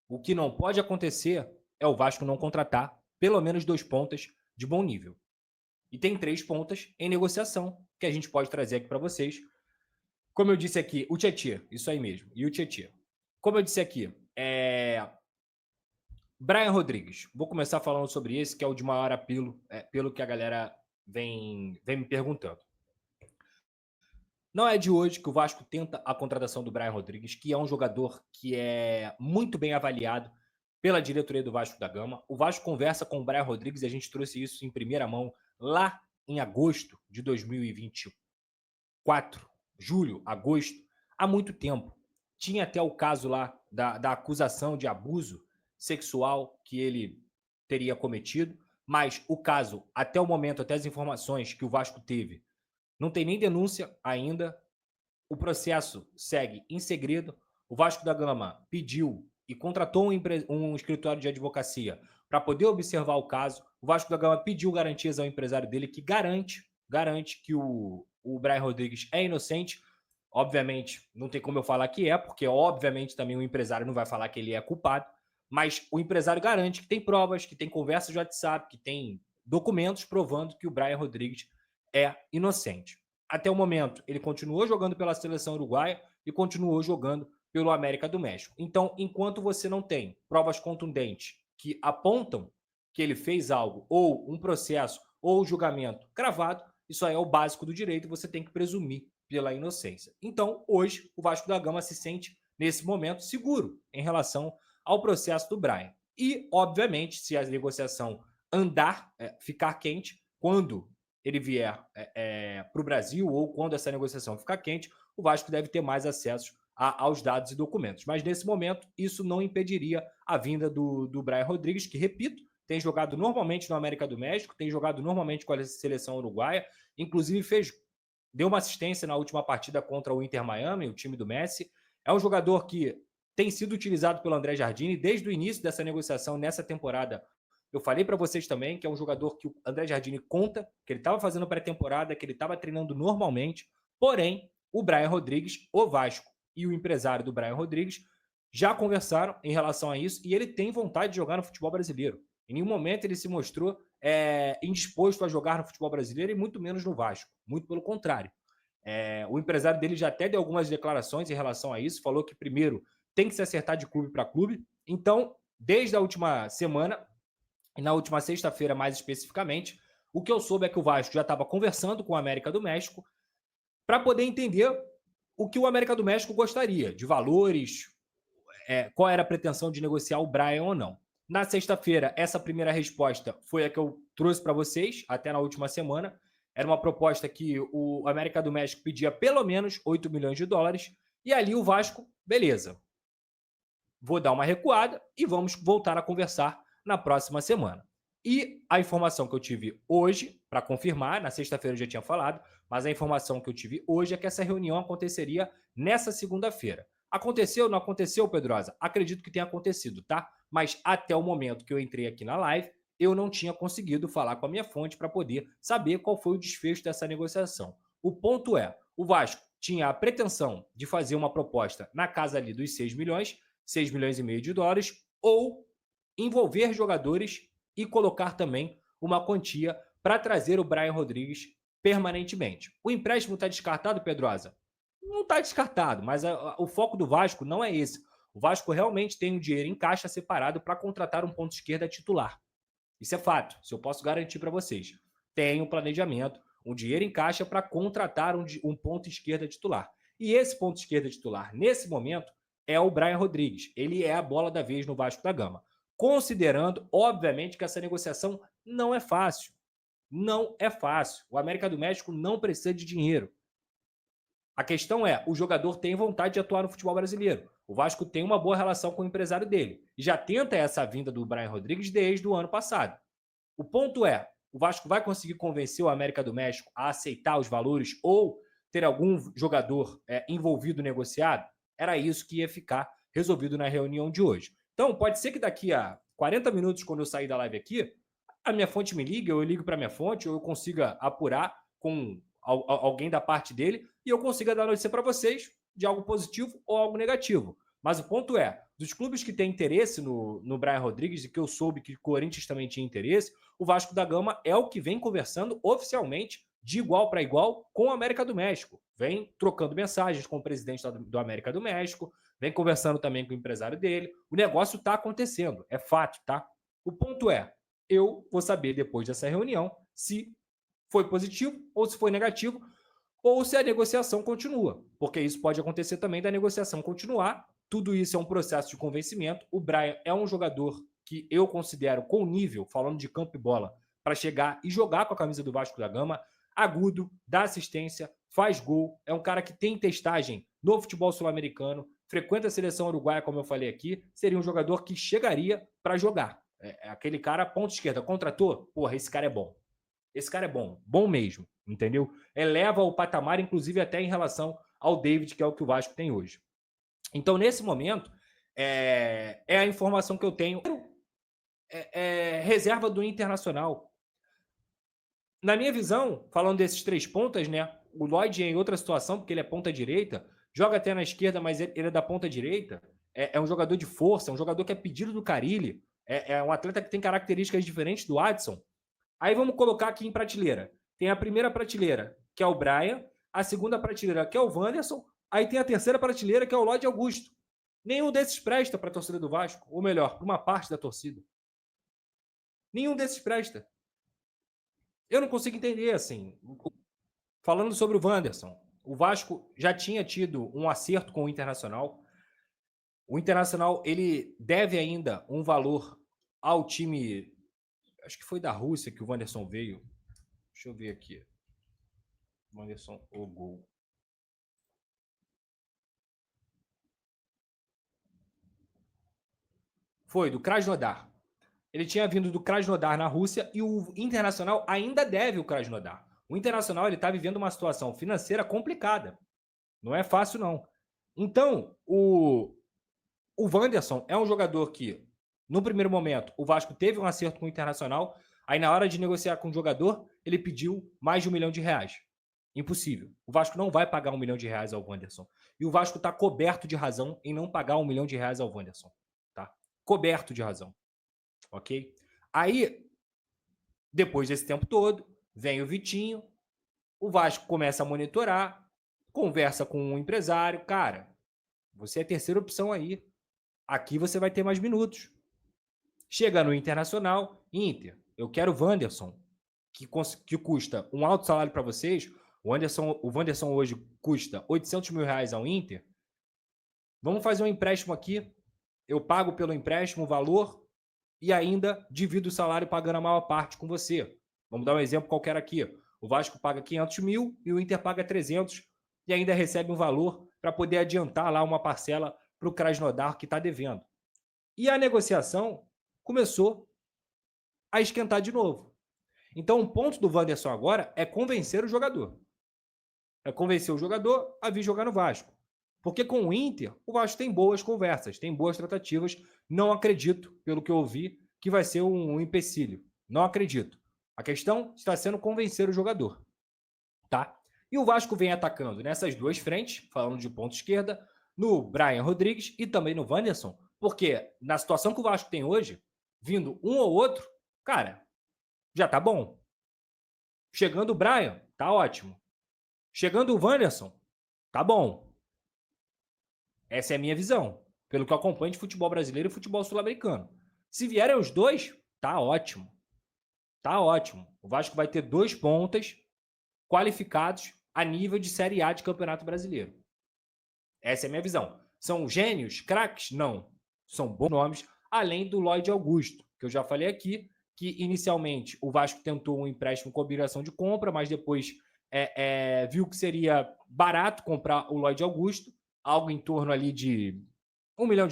O que não pode acontecer é o Vasco não contratar pelo menos 2 pontas de bom nível. E tem 3 pontas em negociação que a gente pode trazer aqui para vocês. Como eu disse aqui, o Tietê, isso aí mesmo, e o Tietê. Como eu disse aqui, Brian Rodrigues. Vou começar falando sobre esse, que é o de maior apelo, pelo que a galera vem me perguntando. Não é de hoje que o Vasco tenta a contratação do Brian Rodrigues, que é um jogador que é muito bem avaliado pela diretoria do Vasco da Gama. O Vasco conversa com o Brian Rodrigues e a gente trouxe isso em primeira mão lá em agosto de 2024, julho, agosto, há muito tempo. Tinha até o caso lá da acusação de abuso sexual que ele teria cometido, mas o caso, até o momento, até as informações que o Vasco teve, não tem nem denúncia ainda. O processo segue em segredo. O Vasco da Gama pediu e contratou um escritório de advocacia para poder observar o caso. O Vasco da Gama pediu garantias ao empresário dele que garante que o Brian Rodrigues é inocente. Obviamente, não tem como eu falar que é, porque obviamente também o empresário não vai falar que ele é culpado, mas o empresário garante que tem provas, que tem conversas de WhatsApp, que tem documentos provando que o Brian Rodrigues é inocente. Até o momento, ele continuou jogando pela seleção uruguaia e continuou jogando pelo América do México. Então, enquanto você não tem provas contundentes que apontam que ele fez algo, ou um processo, ou julgamento cravado, isso aí é o básico do direito, você tem que presumir pela inocência. Então, hoje, o Vasco da Gama se sente, nesse momento, seguro em relação ao processo do Brian. E, obviamente, se a negociação andar, ficar quente, quando ele vier para o Brasil ou quando essa negociação ficar quente, o Vasco deve ter mais acesso aos dados e documentos. Mas nesse momento, isso não impediria a vinda do Brian Rodrigues, que, repito, tem jogado normalmente no América do México, tem jogado normalmente com a seleção uruguaia, inclusive deu uma assistência na última partida contra o Inter Miami, o time do Messi. É um jogador que tem sido utilizado pelo André Jardine desde o início dessa negociação nessa temporada. Eu falei para vocês também que é um jogador que o André Jardine conta, que ele estava fazendo pré-temporada, que ele estava treinando normalmente, porém, o Brian Rodrigues, o Vasco e o empresário do Brian Rodrigues já conversaram em relação a isso e ele tem vontade de jogar no futebol brasileiro. Em nenhum momento ele se mostrou indisposto a jogar no futebol brasileiro e muito menos no Vasco. Muito pelo contrário. O empresário dele já até deu algumas declarações em relação a isso, falou que primeiro tem que se acertar de clube para clube. Então, desde a última semana, e na última sexta-feira mais especificamente, o que eu soube é que o Vasco já estava conversando com o América do México para poder entender o que o América do México gostaria, de valores, qual era a pretensão de negociar o Brian ou não. Na sexta-feira, essa primeira resposta foi a que eu trouxe para vocês, até na última semana. Era uma proposta que o América do México pedia pelo menos 8 milhões de dólares, e ali o Vasco, beleza, vou dar uma recuada e vamos voltar a conversar na próxima semana. E a informação que eu tive hoje, para confirmar, na sexta-feira eu já tinha falado, mas a informação que eu tive hoje é que essa reunião aconteceria nessa segunda-feira. Aconteceu, não aconteceu, Pedrosa? Acredito que tenha acontecido, tá? Mas até o momento que eu entrei aqui na live, eu não tinha conseguido falar com a minha fonte para poder saber qual foi o desfecho dessa negociação. O ponto é, o Vasco tinha a pretensão de fazer uma proposta na casa ali dos 6 milhões, 6 milhões e meio de dólares, ou envolver jogadores e colocar também uma quantia para trazer o Brian Rodrigues permanentemente. O empréstimo está descartado, Pedrosa? Não está descartado, mas o foco do Vasco não é esse. O Vasco realmente tem um dinheiro em caixa separado para contratar um ponto esquerda titular. Isso é fato, isso eu posso garantir para vocês. Tem um planejamento, um dinheiro em caixa para contratar um ponto esquerda titular. E esse ponto esquerda titular, nesse momento, é o Brian Rodrigues. Ele é a bola da vez no Vasco da Gama. Considerando, obviamente, que essa negociação não é fácil. Não é fácil. O América do México não precisa de dinheiro. A questão é, o jogador tem vontade de atuar no futebol brasileiro. O Vasco tem uma boa relação com o empresário dele. E já tenta essa vinda do Brian Rodrigues desde o ano passado. O ponto é, o Vasco vai conseguir convencer o América do México a aceitar os valores ou ter algum jogador envolvido negociado? Era isso que ia ficar resolvido na reunião de hoje. Então, pode ser que daqui a 40 minutos, quando eu sair da live aqui, a minha fonte me ligue, ou eu ligo para a minha fonte, ou eu consiga apurar com alguém da parte dele e eu consiga dar notícia para vocês de algo positivo ou algo negativo. Mas o ponto é, dos clubes que têm interesse no Brian Rodrigues, e que eu soube que o Corinthians também tinha interesse, o Vasco da Gama é o que vem conversando oficialmente de igual para igual com o América do México. Vem trocando mensagens com o presidente do América do México, vem conversando também com o empresário dele. O negócio está acontecendo, é fato, tá? O ponto é, eu vou saber depois dessa reunião se foi positivo ou se foi negativo, ou se a negociação continua, porque isso pode acontecer também da negociação continuar. Tudo isso é um processo de convencimento. O Brian é um jogador que eu considero com nível, falando de campo e bola, para chegar e jogar com a camisa do Vasco da Gama, agudo, dá assistência, faz gol, é um cara que tem testagem no futebol sul-americano, frequenta a seleção uruguaia, como eu falei aqui, seria um jogador que chegaria para jogar. É aquele cara, ponta esquerda, contratou, porra, esse cara é bom. Esse cara é bom, bom mesmo, entendeu? Eleva o patamar, inclusive até em relação ao David, que é o que o Vasco tem hoje. Então, nesse momento, é a informação que eu tenho. Reserva do Internacional. Na minha visão, falando desses 3 pontas, né? O Lloyd é em outra situação, porque ele é ponta direita, joga até na esquerda, mas ele é da ponta direita. É um jogador de força, um jogador que é pedido do Carille, é um atleta que tem características diferentes do Adson. Aí vamos colocar aqui em prateleira. Tem a primeira prateleira, que é o Brian, a segunda prateleira, que é o Wanderson, aí tem a terceira prateleira, que é o Lloyd Augusto. Nenhum desses presta para a torcida do Vasco, ou melhor, para uma parte da torcida. Nenhum desses presta. Eu não consigo entender, assim. Falando sobre o Wanderson, o Vasco já tinha tido um acerto com o Internacional. O Internacional, ele deve ainda um valor ao time, acho que foi da Rússia que o Wanderson veio. Deixa eu ver aqui. Wanderson, o gol. Foi, do Krasnodar. Ele tinha vindo do Krasnodar na Rússia e o Internacional ainda deve o Krasnodar. O Internacional está vivendo uma situação financeira complicada. Não é fácil, não. Então, o Wanderson é um jogador que, no primeiro momento, o Vasco teve um acerto com o Internacional, aí na hora de negociar com o jogador, ele pediu mais de R$1 milhão. Impossível. O Vasco não vai pagar R$1 milhão ao Wanderson. E o Vasco está coberto de razão em não pagar R$1 milhão ao Wanderson. Tá? Coberto de razão. Ok? Aí, depois desse tempo todo, vem o Vitinho, o Vasco começa a monitorar, conversa com um empresário. Cara, você é a terceira opção aí. Aqui você vai ter mais minutos. Chega no Internacional, Inter, eu quero o Wanderson, que custa um alto salário para vocês. O Wanderson hoje custa R$800 mil ao Inter. Vamos fazer um empréstimo aqui. Eu pago pelo empréstimo o valor e ainda divido o salário pagando a maior parte com você. Vamos dar um exemplo qualquer aqui. O Vasco paga 500 mil e o Inter paga 300 e ainda recebe um valor para poder adiantar lá uma parcela para o Krasnodar que está devendo. E a negociação começou a esquentar de novo. Então, o ponto do Wanderson agora é convencer o jogador. É convencer o jogador a vir jogar no Vasco. Porque com o Inter, o Vasco tem boas conversas, tem boas tratativas. Não acredito, pelo que eu ouvi, que vai ser um empecilho. Não acredito. A questão está sendo convencer o jogador. Tá? E o Vasco vem atacando nessas duas frentes, falando de ponta esquerda, no Brian Rodrigues e também no Wanderson, porque na situação que o Vasco tem hoje, vindo um ou outro, cara, já tá bom. Chegando o Brian, tá ótimo. Chegando o Wanderson, tá bom. Essa é a minha visão, pelo que eu acompanho de futebol brasileiro e futebol sul-americano. Se vierem os dois, tá ótimo. Tá ótimo. O Vasco vai ter 2 pontas qualificados a nível de Série A de Campeonato Brasileiro. Essa é a minha visão. São gênios, craques? Não. São bons nomes, além do Lloyd Augusto, que eu já falei aqui, que inicialmente o Vasco tentou um empréstimo com obrigação de compra, mas depois viu que seria barato comprar o Lloyd Augusto, algo em torno ali de $1 milhão,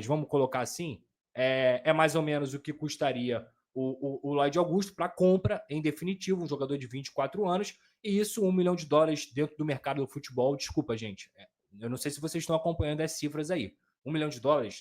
vamos colocar assim. É mais ou menos o que custaria o Lloyd Augusto para compra, em definitivo, um jogador de 24 anos, e isso $1 milhão dentro do mercado do futebol. Desculpa, gente. Eu não sei se vocês estão acompanhando as cifras aí. $1 milhão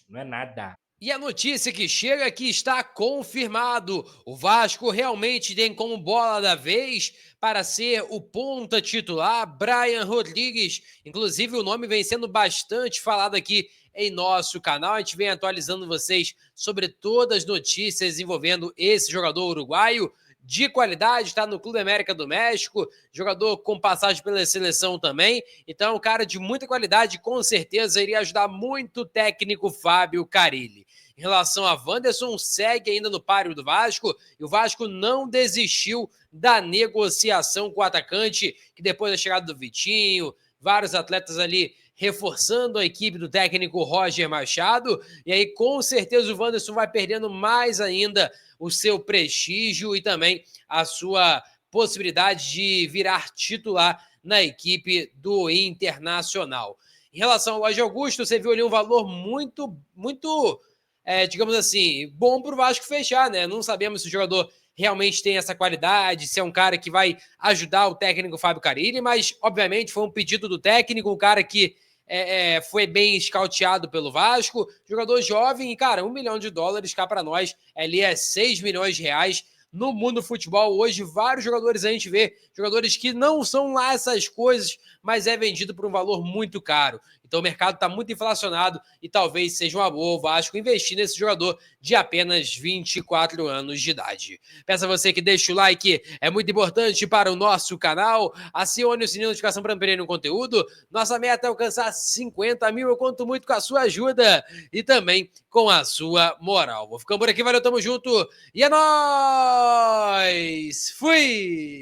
não é nada. E a notícia que chega aqui está confirmado. O Vasco realmente tem como bola da vez para ser o ponta titular Brian Rodrigues. Inclusive, o nome vem sendo bastante falado aqui em nosso canal. A gente vem atualizando vocês sobre todas as notícias envolvendo esse jogador uruguaio de qualidade, está no Clube América do México, jogador com passagem pela seleção também. Então, um cara de muita qualidade, com certeza iria ajudar muito o técnico Fábio Carille. Em relação a Wanderson, segue ainda no páreo do Vasco, e o Vasco não desistiu da negociação com o atacante, que depois da chegada do Vitinho, vários atletas ali reforçando a equipe do técnico Roger Machado, e aí com certeza o Wanderson vai perdendo mais ainda o seu prestígio e também a sua possibilidade de virar titular na equipe do Internacional. Em relação ao Jorge Augusto, você viu ali um valor muito, digamos assim, bom para o Vasco fechar, né? Não sabemos se o jogador realmente tem essa qualidade, se é um cara que vai ajudar o técnico Fábio Carille, mas, obviamente, foi um pedido do técnico, um cara que foi bem escauteado pelo Vasco, jogador jovem, e, cara, $1 milhão cá para nós, ali é 6 milhões de reais. No mundo do futebol, hoje, vários jogadores a gente vê, jogadores que não são lá essas coisas, mas é vendido por um valor muito caro. Então o mercado está muito inflacionado e talvez seja uma boa o Vasco investir nesse jogador de apenas 24 anos de idade. Peço a você que deixe o like, é muito importante para o nosso canal. Acione o sininho de notificação para não perder nenhum conteúdo. Nossa meta é alcançar 50 mil, eu conto muito com a sua ajuda e também com a sua moral. Vou ficando por aqui, valeu, tamo junto e é nóis! Fui!